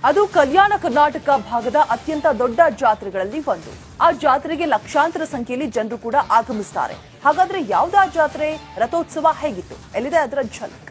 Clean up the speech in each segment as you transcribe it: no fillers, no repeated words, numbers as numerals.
ಅದು ಕಲ್ಯಾಣ ಕರ್ನಾಟಕ ಭಾಗದ ಅತ್ಯಂತ ದೊಡ್ಡ ಜಾತ್ರೆಗಳಲ್ಲಿ ಒಂದು. ಆ ಜಾತ್ರೆಗೆ ಲಕ್ಷಾಂತರ ಸಂಖ್ಯೆಯಲ್ಲಿ ಜನರು ಕೂಡ ಆಗಮಿಸುತ್ತಾರೆ. ಹಾಗಾದ್ರೆ ಯಾವುದಾ ಜಾತ್ರೆ, ರಥೋತ್ಸವ ಹೇಗಿತ್ತು, ಎಲ್ಲಿದೆ ಅದರ ಝಲಕ್.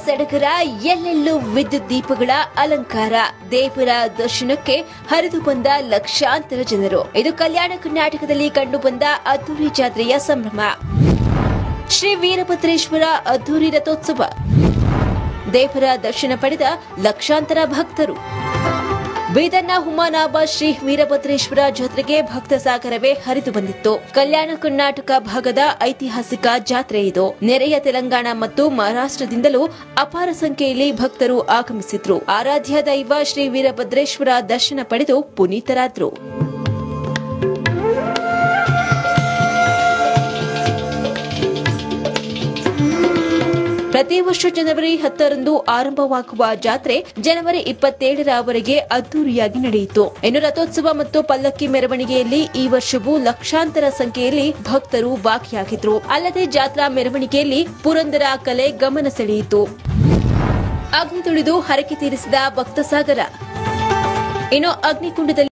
ಸಡಗರ, ಎಲ್ಲೆಲ್ಲೂ ವಿದ್ಯುತ್ ದೀಪಗಳ ಅಲಂಕಾರ, ದೇವರ ದರ್ಶನಕ್ಕೆ ಹರಿದು ಬಂದ ಲಕ್ಷಾಂತರ ಜನರು. ಇದು ಕಲ್ಯಾಣ ಕರ್ನಾಟಕದಲ್ಲಿ ಕಂಡುಬಂದ ಅದ್ದೂರಿ ಜಾತ್ರೆಯ ಸಂಭ್ರಮ. ಶ್ರೀ ವೀರಭದ್ರೇಶ್ವರ ಅದ್ದೂರಿ ರಥೋತ್ಸವ. ದೇವರ ದರ್ಶನ ಪಡೆದ ಲಕ್ಷಾಂತರ ಭಕ್ತರು. ಬೀದರ್ನ ಹುಮಾನಾಬಾ ಶ್ರೀ ವೀರಭದ್ರೇಶ್ವರ ಜಾತ್ರೆಗೆ ಭಕ್ತ ಸಾಗರವೇ ಹರಿದು ಬಂದಿತ್ತು. ಕಲ್ಯಾಣ ಕರ್ನಾಟಕ ಭಾಗದ ಐತಿಹಾಸಿಕ ಜಾತ್ರೆ ಇದು. ನೆರೆಯ ತೆಲಂಗಾಣ ಮತ್ತು ಮಹಾರಾಷ್ಟ್ರದಿಂದಲೂ ಅಪಾರ ಸಂಖ್ಯೆಯಲ್ಲಿ ಭಕ್ತರು ಆಗಮಿಸಿದ್ರು. ಆರಾಧ್ಯ ದೈವ ಶ್ರೀ ವೀರಭದ್ರೇಶ್ವರ ದರ್ಶನ ಪಡೆದು ಪುನೀತರಾದ್ರು. ಪ್ರತಿ ವರ್ಷ ಜನವರಿ 10ರಂದು ಆರಂಭವಾಗುವ ಜಾತ್ರೆ ಜನವರಿ 27ರವರೆಗೆ ಅದ್ದೂರಿಯಾಗಿ ನಡೆಯಿತು. ಇನ್ನು ರಥೋತ್ಸವ ಮತ್ತು ಪಲ್ಲಕ್ಕಿ ಮೆರವಣಿಗೆಯಲ್ಲಿ ಈ ವರ್ಷವೂ ಲಕ್ಷಾಂತರ ಸಂಖ್ಯೆಯಲ್ಲಿ ಭಕ್ತರು ಭಾಗಿಯಾಗಿದ್ರು. ಅಲ್ಲದೆ ಜಾತ್ರಾ ಮೆರವಣಿಗೆಯಲ್ಲಿ ಪುರಂದರ ಕಲೆ ಗಮನ ಸೆಳೆಯಿತು. ಅಗ್ನಿ ತುಳಿದು ಹರಕೆ ತೀರಿಸಿದ ಭಕ್ತ ಸಾಗರ. ಇನ್ನು ಅಗ್ನಿಕುಂಡದಲ್ಲಿ